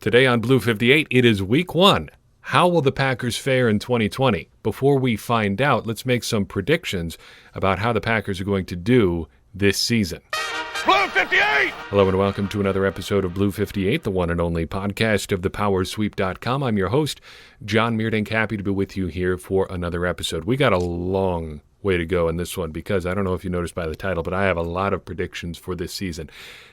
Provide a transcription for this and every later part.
Today on Blue 58, it is week 1. How will the Packers fare in 2020? Before we find out, let's make some predictions about how the Packers are going to do this season. Blue 58! Hello and welcome to another episode of Blue 58, the one and only podcast of thepowersweep.com. I'm your host, John Meerdink, happy to be with you here for another episode. We got a long way to go in this one because I don't know if you noticed by the title, but I have a lot of predictions for this season.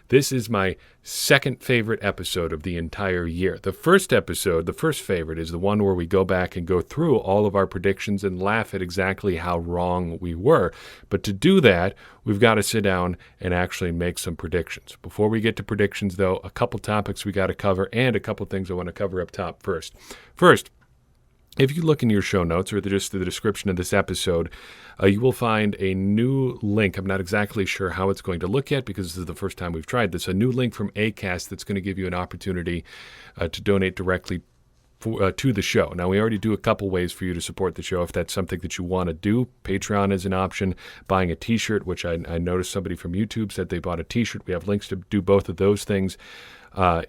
This is my second favorite episode of the entire year. The first episode, the first favorite, is the one where we go back and go through all of our predictions and laugh at exactly how wrong we were. But to do that, we've got to sit down and actually make some predictions. Before we get to predictions, though, a couple topics we got to cover and a couple things I want to cover up top first. First, if you look in your show notes or just the description of this episode, you will find a new link. I'm not exactly sure how it's going to look yet because this is the first time we've tried this. A new link from Acast that's going to give you an opportunity to donate directly to the show. Now, we already do a couple ways for you to support the show if that's something that you want to do. Patreon is an option. Buying a T-shirt, which I noticed somebody from YouTube said they bought a T-shirt. We have links to do both of those things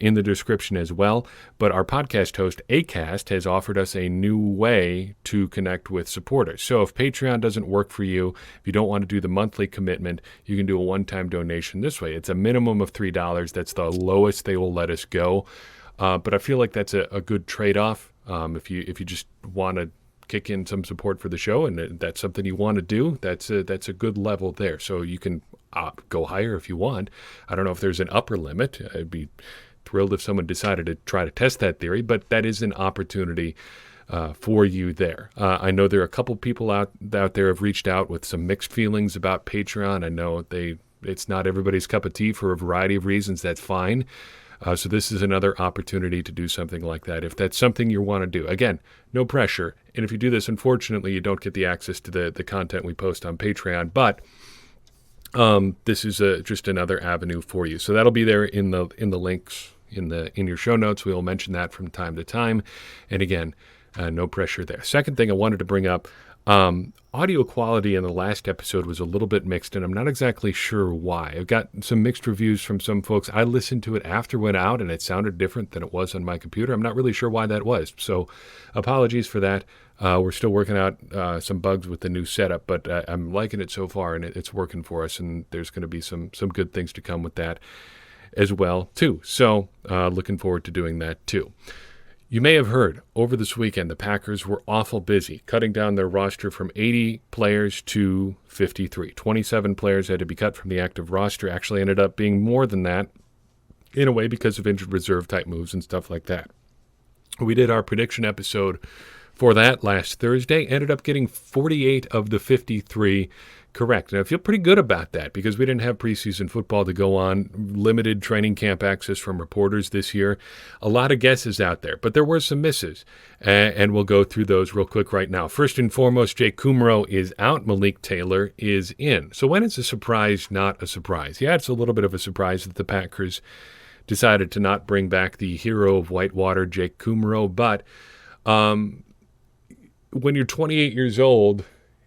in the description as well. But our podcast host, Acast, has offered us a new way to connect with supporters. So if Patreon doesn't work for you, if you don't want to do the monthly commitment, you can do a one-time donation this way. It's a minimum of $3. That's the lowest they will let us go. But I feel like that's a good trade-off. If you just want to kick in some support for the show and that's something you want to do, that's a good level there. So you can go higher if you want. I don't know if there's an upper limit. I'd be thrilled if someone decided to try to test that theory, but that is an opportunity for you there. I know there are a couple people out there have reached out with some mixed feelings about Patreon. I know it's not everybody's cup of tea for a variety of reasons. That's fine. So this is another opportunity to do something like that if that's something you want to do. Again, no pressure. And if you do this, unfortunately, you don't get the access to the content we post on Patreon. But this is just another avenue for you. So that'll be there in the links in your show notes. We'll mention that from time to time. And again, no pressure there. Second thing I wanted to bring up, audio quality in the last episode was a little bit mixed, and I'm not exactly sure why. I've got some mixed reviews from some folks. I listened to it after it went out, and it sounded different than it was on my computer. I'm not really sure why that was, so apologies for that. We're still working out some bugs with the new setup, but I'm liking it so far, and it's working for us, and there's going to be some good things to come with that as well, too. So looking forward to doing that, too. You may have heard over this weekend the Packers were awful busy, cutting down their roster from 80 players to 53. 27 players had to be cut from the active roster. Actually ended up being more than that in a way because of injured reserve type moves and stuff like that. We did our prediction episode for that last Thursday. Ended up getting 48 of the 53 correct. And I feel pretty good about that because we didn't have preseason football to go on, limited training camp access from reporters this year. A lot of guesses out there, but there were some misses, and we'll go through those real quick right now. First and foremost, Jake Kumerow is out. Malik Taylor is in. So when it's a surprise, not a surprise? Yeah, it's a little bit of a surprise that the Packers decided to not bring back the hero of Whitewater, Jake Kumerow, but when you're 28 years old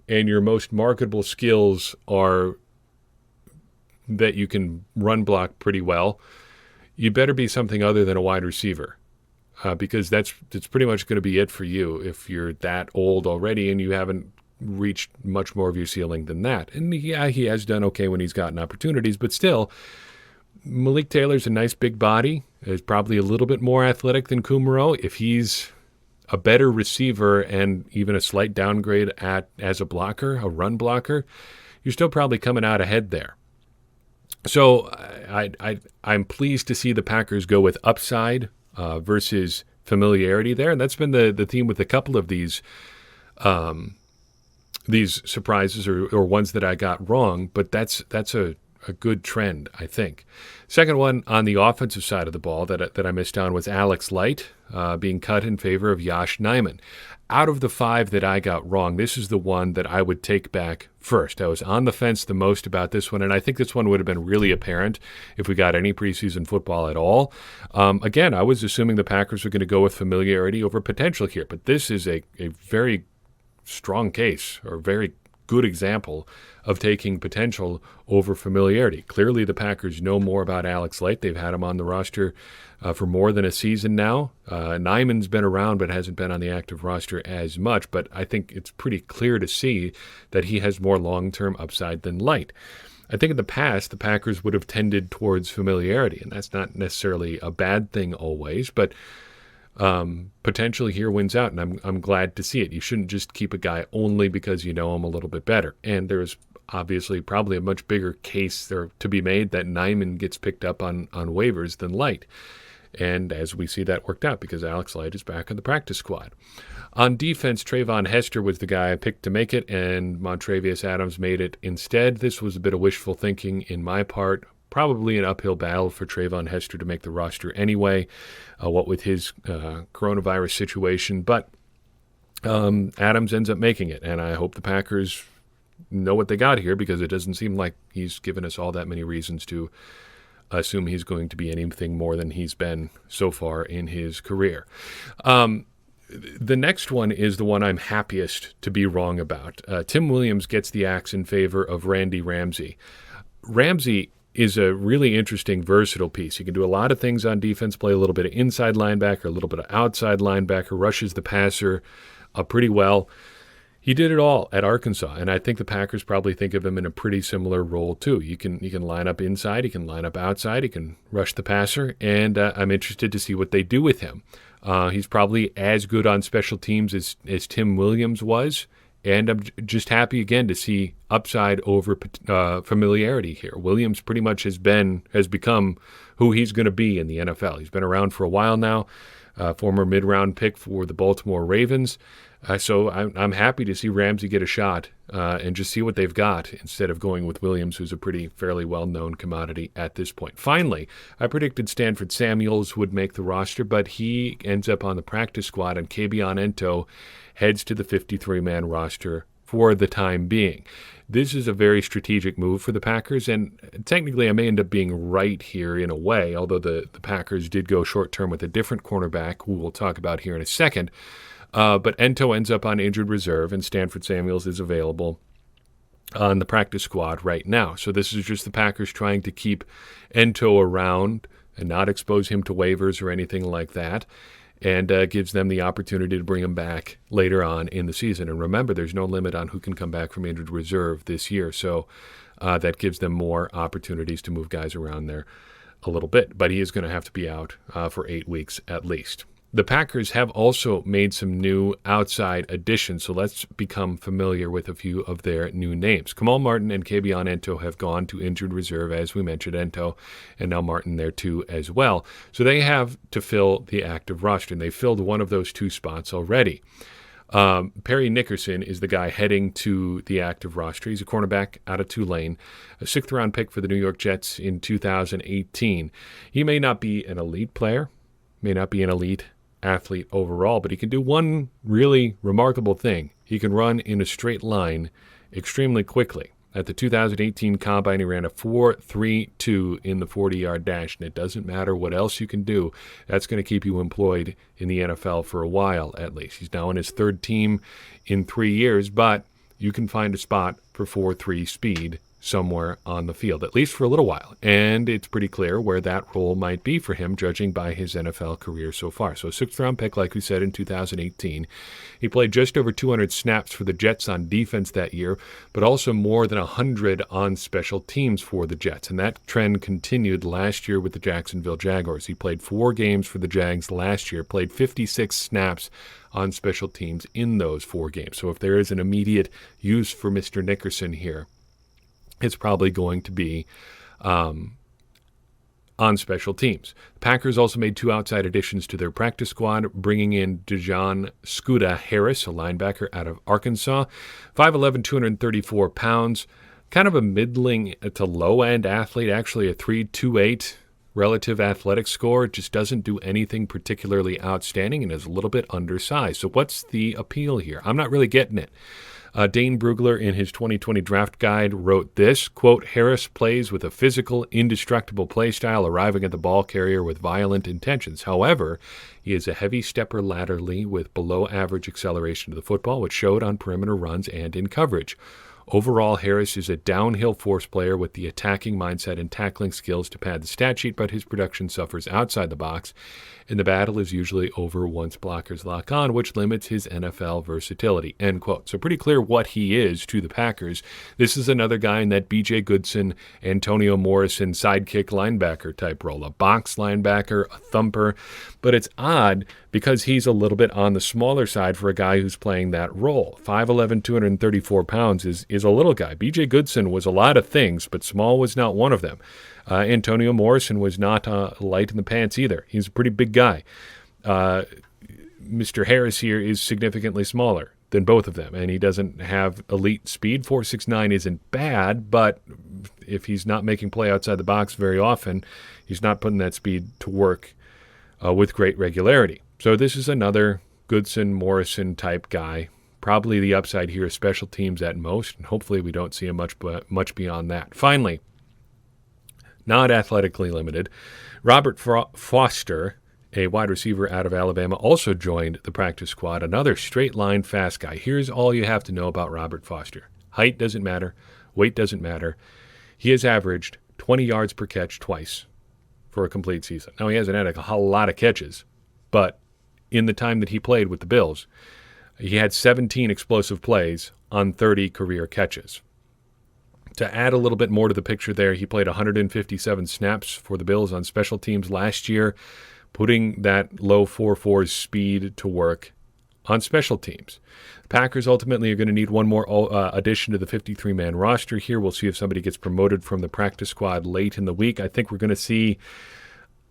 and your most marketable skills are that you can run block pretty well, you better be something other than a wide receiver because that's pretty much going to be it for you if you're that old already and you haven't reached much more of your ceiling than that. And yeah, he has done okay when he's gotten opportunities, but still, Malik Taylor's a nice big body. He's probably a little bit more athletic than Kumerow. If he's a better receiver and even a slight downgrade as a blocker, a run blocker, you're still probably coming out ahead there. So I'm pleased to see the Packers go with upside versus familiarity there, and that's been the theme with a couple of these surprises or ones that I got wrong. But that's a good trend, I think. Second one on the offensive side of the ball that I missed on was Alex Light being cut in favor of Yosh Nijman. Out of the 5 that I got wrong, this is the one that I would take back first. I was on the fence the most about this one, and I think this one would have been really apparent if we got any preseason football at all. Again, I was assuming the Packers were going to go with familiarity over potential here, but this is a very strong case, or very good example of taking potential over familiarity. Clearly, the Packers know more about Alex Light. They've had him on the roster for more than a season now. Nyman's been around but hasn't been on the active roster as much, but I think it's pretty clear to see that he has more long-term upside than Light. I think in the past, the Packers would have tended towards familiarity, and that's not necessarily a bad thing always, but potentially here wins out, and I'm glad to see it. You shouldn't just keep a guy only because you know him a little bit better. And there's obviously probably a much bigger case there to be made that Nyman gets picked up on waivers than Light. And as we see that worked out because Alex Light is back on the practice squad. On defense, Trayvon Hester was the guy I picked to make it, and Montravius Adams made it instead. This was a bit of wishful thinking in my part. Probably an uphill battle for Trayvon Hester to make the roster anyway, what with his coronavirus situation. But Adams ends up making it, and I hope the Packers know what they got here because it doesn't seem like he's given us all that many reasons to assume he's going to be anything more than he's been so far in his career. The next one is the one I'm happiest to be wrong about. Tim Williams gets the axe in favor of Randy Ramsey. Ramsey is a really interesting, versatile piece. He can do a lot of things on defense, play a little bit of inside linebacker, a little bit of outside linebacker, rushes the passer pretty well. He did it all at Arkansas, and I think the Packers probably think of him in a pretty similar role too. You can line up inside, he can line up outside, he can rush the passer, and I'm interested to see what they do with him. He's probably as good on special teams as Tim Williams was, and I'm just happy again to see upside over familiarity here. Williams pretty much has become who he's going to be in the NFL. He's been around for a while now, former mid-round pick for the Baltimore Ravens. So I'm happy to see Ramsey get a shot and just see what they've got instead of going with Williams, who's a fairly well-known commodity at this point. Finally, I predicted Stanford Samuels would make the roster, but he ends up on the practice squad, and Kabion Ento heads to the 53-man roster for the time being. This is a very strategic move for the Packers, and technically I may end up being right here in a way, although the Packers did go short-term with a different cornerback, who we'll talk about here in a second. But Ento ends up on injured reserve, and Stanford Samuels is available on the practice squad right now. So this is just the Packers trying to keep Ento around and not expose him to waivers or anything like that, and gives them the opportunity to bring him back later on in the season. And remember, there's no limit on who can come back from injured reserve this year, so that gives them more opportunities to move guys around there a little bit. But he is going to have to be out for 8 weeks at least. The Packers have also made some new outside additions, so let's become familiar with a few of their new names. Kamal Martin and Kabion Ento have gone to injured reserve, as we mentioned, Ento, and now Martin there too as well. So they have to fill the active roster, and they filled one of those 2 spots already. Perry Nickerson is the guy heading to the active roster. He's a cornerback out of Tulane, a 6th-round pick for the New York Jets in 2018. He may not be an elite player, may not be an elite athlete overall, but he can do one really remarkable thing. He can run in a straight line extremely quickly. At the 2018 Combine, he ran a 4.32 in the 40-yard dash, and it doesn't matter what else you can do. That's going to keep you employed in the NFL for a while, at least. He's now on his 3rd team in 3 years, but you can find a spot for 4.3 speed somewhere on the field, at least for a little while. And it's pretty clear where that role might be for him, judging by his NFL career so far. So a 6th-round pick, like we said, in 2018. He played just over 200 snaps for the Jets on defense that year, but also more than 100 on special teams for the Jets. And that trend continued last year with the Jacksonville Jaguars. He played 4 games for the Jags last year, played 56 snaps on special teams in those 4 games. So if there is an immediate use for Mr. Nickerson here, it's probably going to be on special teams. The Packers also made 2 outside additions to their practice squad, bringing in Dejon Scuda Harris, a linebacker out of Arkansas, 5'11", 234 pounds, kind of a middling to low-end athlete, actually a 3.28 relative athletic score. Just doesn't do anything particularly outstanding and is a little bit undersized. So what's the appeal here? I'm not really getting it. Dane Brugler, in his 2020 draft guide, wrote this, quote, Harris plays with a physical, indestructible play style, arriving at the ball carrier with violent intentions. However, he is a heavy stepper laterally with below-average acceleration to the football, which showed on perimeter runs and in coverage. Overall, Harris is a downhill force player with the attacking mindset and tackling skills to pad the stat sheet, but his production suffers outside the box, and the battle is usually over once blockers lock on, which limits his NFL versatility, end quote. So pretty clear what he is to the Packers. This is another guy in that B.J. Goodson, Antonio Morrison sidekick linebacker type role, a box linebacker, a thumper, but it's odd because he's a little bit on the smaller side for a guy who's playing that role. 5'11", 234 pounds is a little guy. B.J. Goodson was a lot of things, but small was not one of them. Antonio Morrison was not light in the pants either. He's a pretty big guy. Mr. Harris here is significantly smaller than both of them, and he doesn't have elite speed. 4.69 isn't bad, but if he's not making play outside the box very often, he's not putting that speed to work with great regularity. So this is another Goodson-Morrison type guy. Probably the upside here is special teams at most, and hopefully we don't see him much beyond that. Finally, not athletically limited, Robert Foster, a wide receiver out of Alabama, also joined the practice squad. Another straight-line fast guy. Here's all you have to know about Robert Foster. Height doesn't matter. Weight doesn't matter. He has averaged 20 yards per catch twice for a complete season. Now, he hasn't had a whole lot of catches, but in the time that he played with the Bills, he had 17 explosive plays on 30 career catches. To add a little bit more to the picture there, he played 157 snaps for the Bills on special teams last year, putting that low 4.4 speed to work on special teams. The Packers ultimately are going to need one more addition to the 53-man roster here. We'll see if somebody gets promoted from the practice squad late in the week. I think we're going to see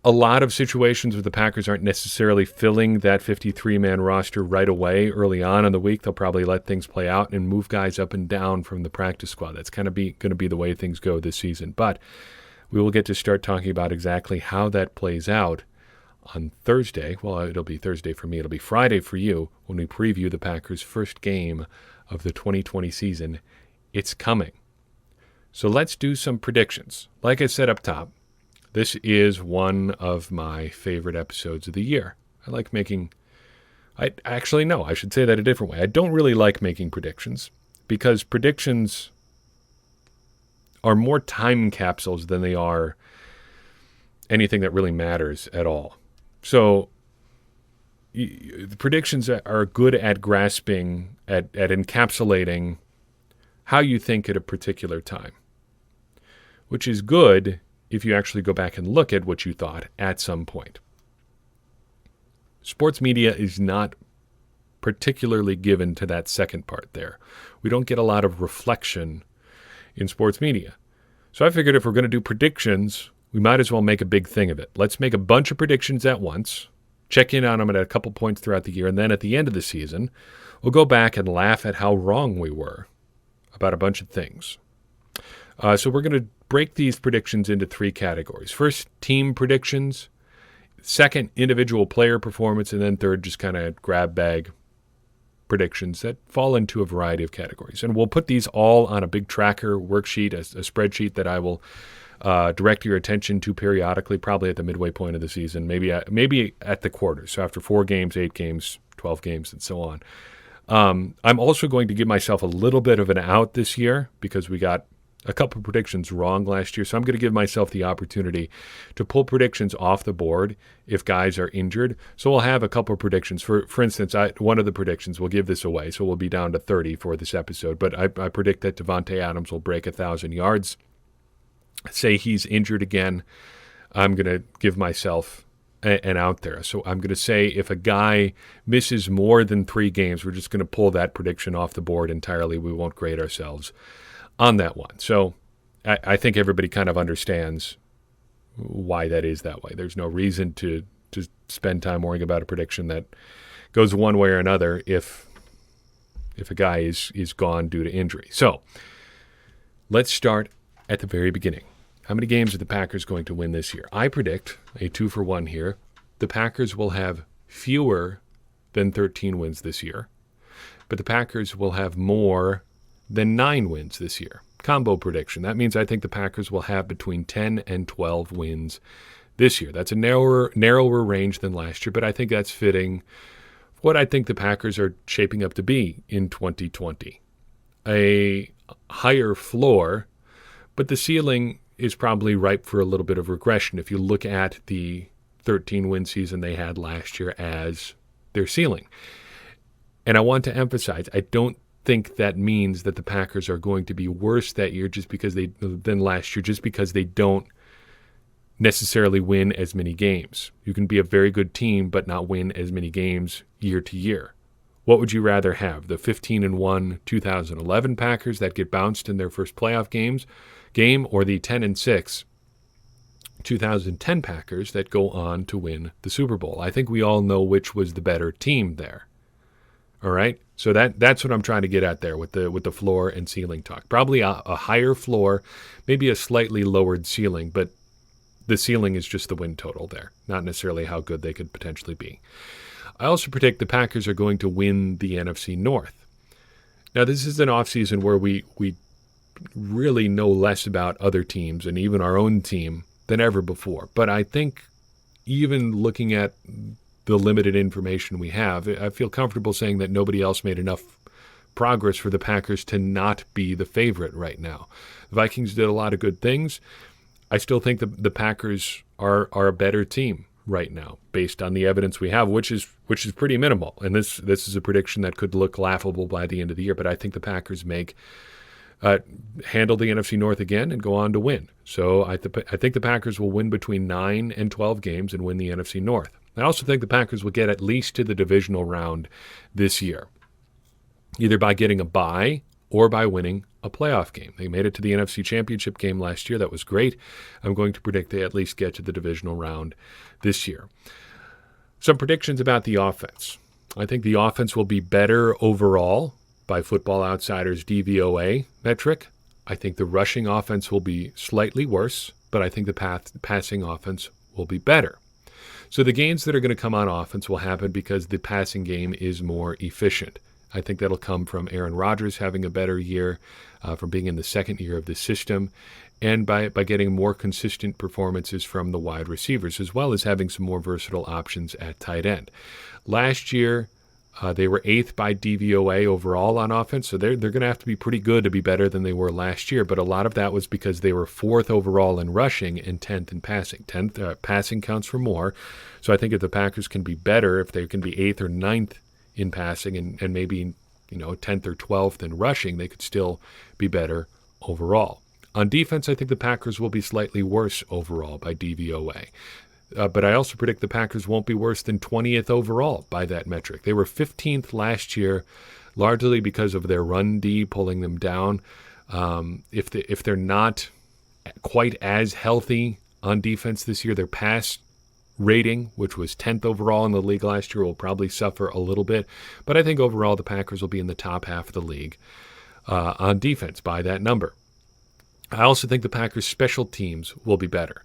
a lot of situations where the Packers aren't necessarily filling that 53-man roster right away early on in the week. They'll probably let things play out and move guys up and down from the practice squad. That's kind of going to be the way things go this season. But we will get to start talking about exactly how that plays out on Thursday. Well, it'll be Thursday for me. It'll be Friday for you when we preview the Packers' first game of the 2020 season. It's coming. So let's do some predictions. Like I said up top, this is one of my favorite episodes of the year. I like making... I should say that a different way. I don't really like making predictions because predictions are more time capsules than they are anything that really matters at all. So the predictions are good at grasping, at encapsulating how you think at a particular time, which is good if you actually go back and look at what you thought at some point. Sports media is not particularly given to that second part there. We don't get a lot of reflection in sports media. So I figured if we're going to do predictions, we might as well make a big thing of it. Let's make a bunch of predictions at once, check in on them at a couple points throughout the year, and then at the end of the season, we'll go back and laugh at how wrong we were about a bunch of things. So we're going to break these predictions into three categories. First, team predictions. Second, individual player performance. And then third, just kind of grab bag predictions that fall into a variety of categories. And we'll put these all on a big tracker worksheet, a spreadsheet that I will direct your attention to periodically, probably at the midway point of the season, maybe at the quarter. So after 4 games, 8 games, 12 games, and so on. I'm also going to give myself a little bit of an out this year because we got a couple of predictions wrong last year. So I'm going to give myself the opportunity to pull predictions off the board if guys are injured. So we'll have a couple of predictions. For instance, one of the predictions, we'll give this away. So we'll be down to 30 for this episode. But I predict that Davante Adams will break 1,000 yards. Say he's injured again. I'm going to give myself an out there. So I'm going to say if a guy misses more than 3 games, we're just going to pull that prediction off the board entirely. We won't grade ourselves on that one. So I think everybody kind of understands why that is that way. There's no reason to spend time worrying about a prediction that goes one way or another if a guy is gone due to injury. So let's start at the very beginning. How many games are the Packers going to win this year? I predict a 2-for-1 here. The Packers will have fewer than 13 wins this year, but the Packers will have more than 9 wins this year. Combo prediction. That means I think the Packers will have between 10 and 12 wins this year. That's a narrower range than last year, but I think that's fitting what I think the Packers are shaping up to be in 2020. A higher floor, but the ceiling is probably ripe for a little bit of regression if you look at the 13-win season they had last year as their ceiling. And I want to emphasize, I don't think that means that the Packers are going to be worse that year than last year just because they don't necessarily win as many games. You can be a very good team but not win as many games year to year. What would you rather have? The 15-1 2011 Packers that get bounced in their first playoff game, or the 10-6 2010 Packers that go on to win the Super Bowl? I think we all know which was the better team there. All right? So that's what I'm trying to get at there with the floor and ceiling talk. Probably a higher floor, maybe a slightly lowered ceiling, but the ceiling is just the win total there, not necessarily how good they could potentially be. I also predict the Packers are going to win the NFC North. Now, this is an offseason where we really know less about other teams and even our own team than ever before. But I think even looking at the limited information we have, I feel comfortable saying that nobody else made enough progress for the Packers to not be the favorite right now. The Vikings did a lot of good things. I still think the Packers are a better team right now based on the evidence we have, which is pretty minimal. And this is a prediction that could look laughable by the end of the year, but I think the Packers handle the NFC North again and go on to win. So I think the Packers will win between 9 and 12 games and win the NFC North. I also think the Packers will get at least to the divisional round this year, either by getting a bye or by winning a playoff game. They made it to the NFC Championship game last year. That was great. I'm going to predict they at least get to the divisional round this year. Some predictions about the offense. I think the offense will be better overall by Football Outsiders' DVOA metric. I think the rushing offense will be slightly worse, but I think the passing offense will be better. So the gains that are going to come on offense will happen because the passing game is more efficient. I think that'll come from Aaron Rodgers having a better year, from being in the second year of the system, and by getting more consistent performances from the wide receivers, as well as having some more versatile options at tight end. Last year, they were 8th by DVOA overall on offense, so they're going to have to be pretty good to be better than they were last year, but a lot of that was because they were 4th overall in rushing and 10th in passing. Passing counts for more, so I think if the Packers can be better, if they can be 8th or 9th in passing and maybe 10th or 12th in rushing, they could still be better overall. On defense, I think the Packers will be slightly worse overall by DVOA. But I also predict the Packers won't be worse than 20th overall by that metric. They were 15th last year, largely because of their run D pulling them down. If they're not quite as healthy on defense this year, their pass rating, which was 10th overall in the league last year, will probably suffer a little bit. But I think overall the Packers will be in the top half of the league on defense by that number. I also think the Packers' special teams will be better.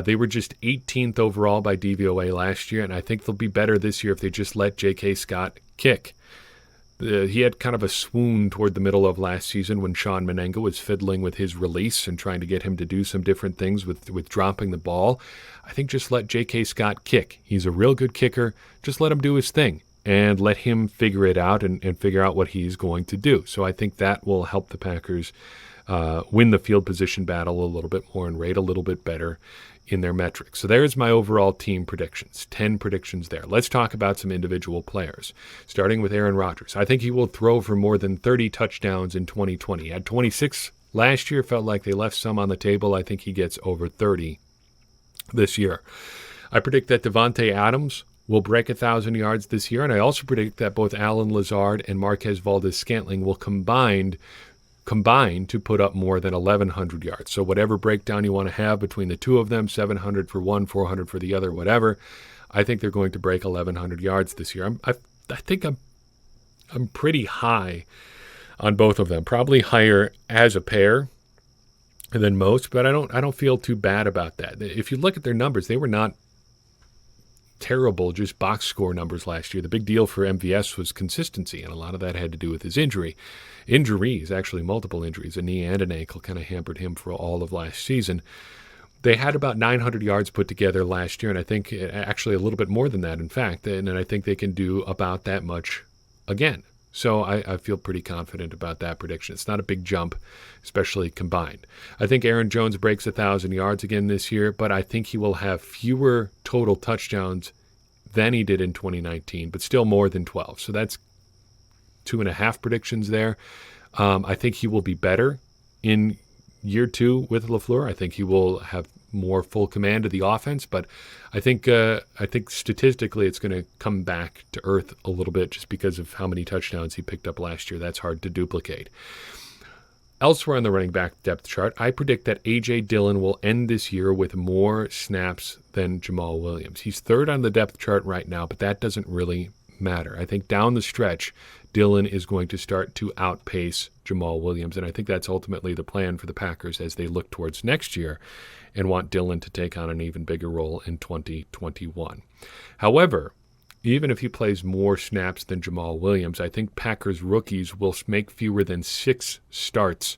They were just 18th overall by DVOA last year, and I think they'll be better this year if they just let J.K. Scott kick. He had kind of a swoon toward the middle of last season when Sean Menenga was fiddling with his release and trying to get him to do some different things with dropping the ball. I think just let J.K. Scott kick. He's a real good kicker. Just let him do his thing and let him figure it out and figure out what he's going to do. So I think that will help the Packers win the field position battle a little bit more and rate a little bit better in their metrics. So there's my overall team predictions, 10 predictions there. Let's talk about some individual players, starting with Aaron Rodgers. I think he will throw for more than 30 touchdowns in 2020. He had 26 last year, felt like they left some on the table. I think he gets over 30 this year. I predict that Devontae Adams will break 1,000 yards this year, and I also predict that both Allen Lazard and Marquez Valdes-Scantling will combine to put up more than 1,100 yards. So whatever breakdown you want to have between the two of them, 700 for one, 400 for the other, whatever, I think they're going to break 1,100 yards this year. I think I'm pretty high on both of them, probably higher as a pair than most, but I don't feel too bad about that. If you look at their numbers, they were not terrible, just box score numbers last year. The big deal for MVS was consistency, and a lot of that had to do with his injuries, actually multiple injuries, a knee and an ankle kind of hampered him for all of last season. They had about 900 yards put together last year, and I think actually a little bit more than that, in fact, and I think they can do about that much again. So I feel pretty confident about that prediction. It's not a big jump, especially combined. I think Aaron Jones breaks 1,000 yards again this year, but I think he will have fewer total touchdowns than he did in 2019, but still more than 12. So that's 2.5 predictions there. I think he will be better in year 2 with LaFleur. I think he will have more full command of the offense, but I think statistically it's going to come back to earth a little bit just because of how many touchdowns he picked up last year. That's hard to duplicate. Elsewhere on the running back depth chart, I predict that A.J. Dillon will end this year with more snaps than Jamal Williams. He's third on the depth chart right now, but that doesn't really matter. I think down the stretch, Dillon is going to start to outpace Jamal Williams, and I think that's ultimately the plan for the Packers as they look towards next year and want Dillon to take on an even bigger role in 2021. However, even if he plays more snaps than Jamal Williams, I think Packers rookies will make fewer than 6 starts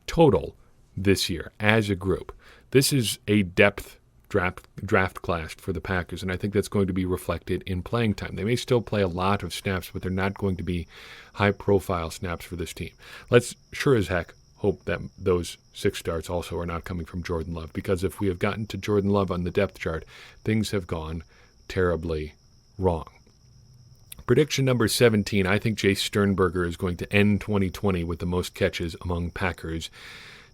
total this year as a group. This is a depth draft class for the Packers, and I think that's going to be reflected in playing time. They may still play a lot of snaps, but they're not going to be high-profile snaps for this team. Let's sure as heck hope that those 6 starts also are not coming from Jordan Love, because if we have gotten to Jordan Love on the depth chart, things have gone terribly wrong. Prediction number 17, I think Jace Sternberger is going to end 2020 with the most catches among Packers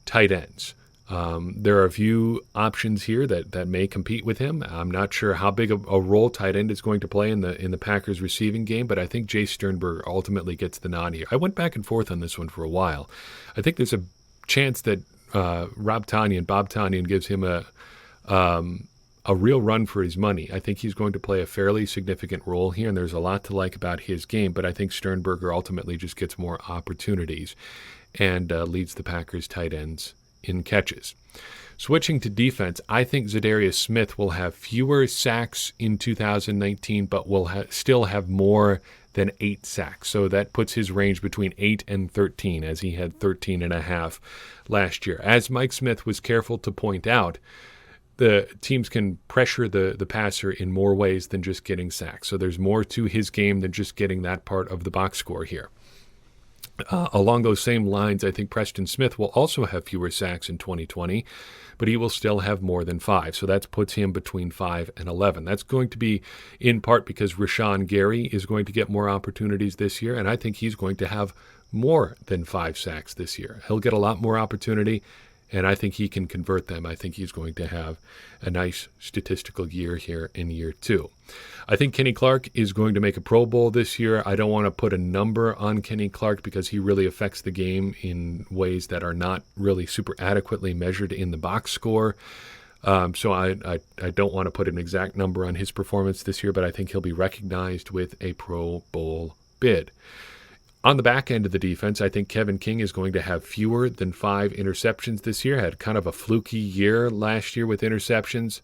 tight ends. There are a few options here that may compete with him. I'm not sure how big a role tight end is going to play in the Packers receiving game, but I think Jace Sternberger ultimately gets the nod here. I went back and forth on this one for a while. I think there's a chance that Bob Tonyan gives him a real run for his money. I think he's going to play a fairly significant role here, and there's a lot to like about his game, but I think Sternberger ultimately just gets more opportunities and leads the Packers tight ends in catches. Switching to defense, I think Zadarius Smith will have fewer sacks in 2019, but will still have more than 8 sacks. So that puts his range between 8 and 13, as he had 13.5 last year. As Mike Smith was careful to point out, the teams can pressure the passer in more ways than just getting sacks. So there's more to his game than just getting that part of the box score here. Along those same lines, I think Preston Smith will also have fewer sacks in 2020, but he will still have more than 5. So that puts him between 5 and 11. That's going to be in part because Rashawn Gary is going to get more opportunities this year, and I think he's going to have more than 5 sacks this year. He'll get a lot more opportunity, and I think he can convert them. I think he's going to have a nice statistical year here in year 2. I think Kenny Clark is going to make a Pro Bowl this year. I don't want to put a number on Kenny Clark because he really affects the game in ways that are not really super adequately measured in the box score. So I don't want to put an exact number on his performance this year, but I think he'll be recognized with a Pro Bowl bid. On the back end of the defense, I think Kevin King is going to have fewer than 5 interceptions this year. Had kind of a fluky year last year with interceptions,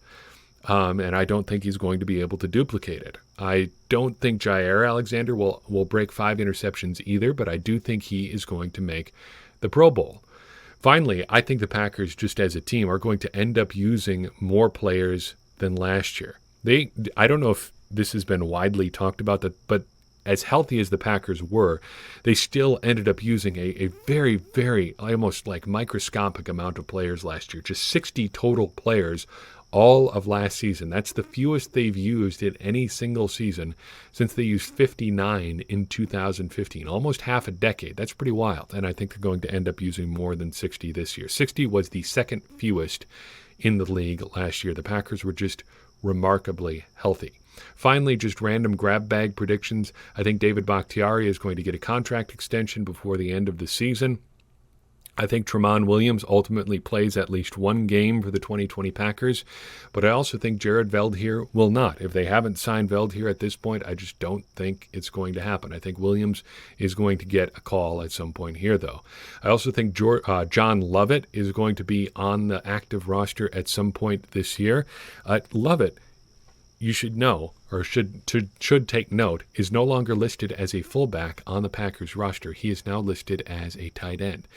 and I don't think he's going to be able to duplicate it. I don't think Jair Alexander will break 5 interceptions either, but I do think he is going to make the Pro Bowl. Finally, I think the Packers, just as a team, are going to end up using more players than last year. I don't know if this has been widely talked about, but as healthy as the Packers were, they still ended up using a very, very, almost like microscopic amount of players last year. Just 60 total players all of last season. That's the fewest they've used in any single season since they used 59 in 2015, almost half a decade. That's pretty wild, and I think they're going to end up using more than 60 this year. 60 was the second fewest in the league last year. The Packers were just remarkably healthy. Finally, just random grab bag predictions. I think David Bakhtiari is going to get a contract extension before the end of the season. I think Tramon Williams ultimately plays at least 1 game for the 2020 Packers, but I also think Jared Veldheer will not. If they haven't signed Veldheer at this point, I just don't think it's going to happen. I think Williams is going to get a call at some point here, though. I also think John Lovett is going to be on the active roster at some point this year. Lovett, you should know, or should take note, is no longer listed as a fullback on the Packers roster. He is now listed as a tight end.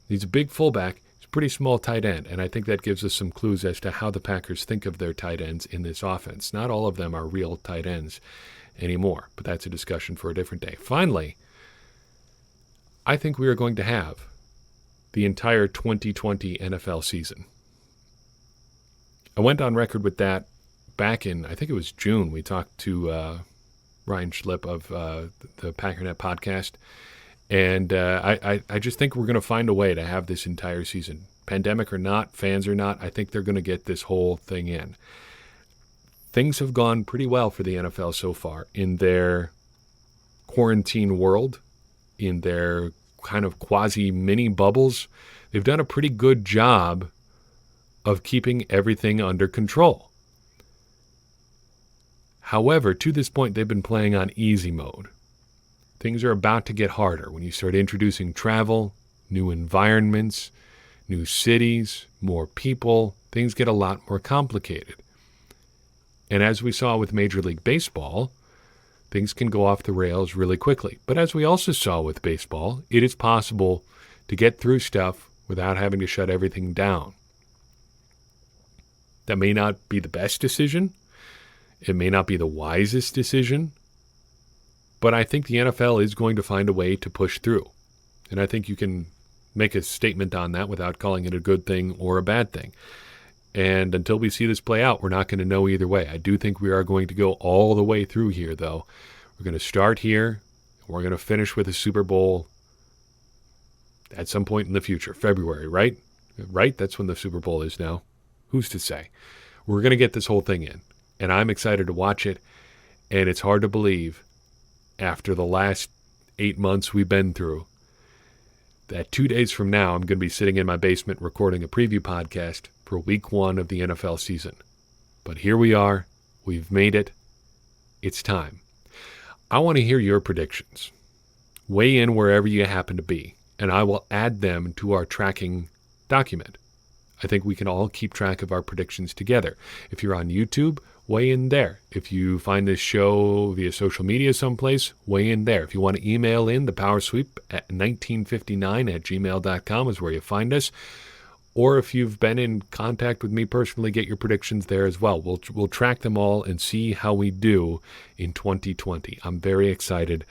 He's a big fullback. He's a pretty small tight end, and I think that gives us some clues as to how the Packers think of their tight ends in this offense. Not all of them are real tight ends anymore, but that's a discussion for a different day. Finally, I think we are going to have the entire 2020 NFL season. I went on record with that back in, I think it was June. We talked to Ryan Schlipp of the Packernet podcast. And I just think we're going to find a way to have this entire season. Pandemic or not, fans or not, I think they're going to get this whole thing in. Things have gone pretty well for the NFL so far in their quarantine world, in their kind of quasi-mini bubbles. They've done a pretty good job of keeping everything under control. However, to this point, they've been playing on easy mode. Things are about to get harder when you start introducing travel, new environments, new cities, more people. Things get a lot more complicated. And as we saw with Major League Baseball, things can go off the rails really quickly. But as we also saw with baseball, it is possible to get through stuff without having to shut everything down. That may not be the best decision. It may not be the wisest decision. But I think the NFL is going to find a way to push through. And I think you can make a statement on that without calling it a good thing or a bad thing. And until we see this play out, we're not going to know either way. I do think we are going to go all the way through here, though. We're going to start here. And we're going to finish with a Super Bowl at some point in the future. February, right? Right? That's when the Super Bowl is now. Who's to say? We're going to get this whole thing in. And I'm excited to watch it. And it's hard to believe, after the last 8 months we've been through, that 2 days from now I'm going to be sitting in my basement recording a preview podcast for week 1 of the NFL season. But here we are. We've made it. It's time. I want to hear your predictions. Weigh in wherever you happen to be, and I will add them to our tracking document. I think we can all keep track of our predictions together. If you're on YouTube, weigh in there. If you find this show via social media someplace, weigh in there. If you want to email in, the Power Sweep at 1959@gmail.com is where you find us. Or if you've been in contact with me personally, get your predictions there as well. We'll track them all and see how we do in 2020. I'm very excited,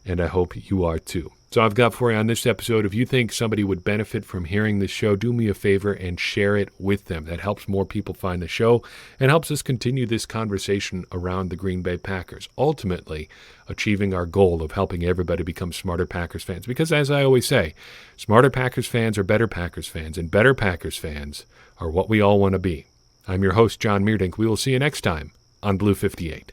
and I hope you are too. So I've got for you on this episode, if you think somebody would benefit from hearing this show, do me a favor and share it with them. That helps more people find the show and helps us continue this conversation around the Green Bay Packers, ultimately achieving our goal of helping everybody become smarter Packers fans. Because as I always say, smarter Packers fans are better Packers fans, and better Packers fans are what we all want to be. I'm your host, John Meerdink. We will see you next time on Blue 58.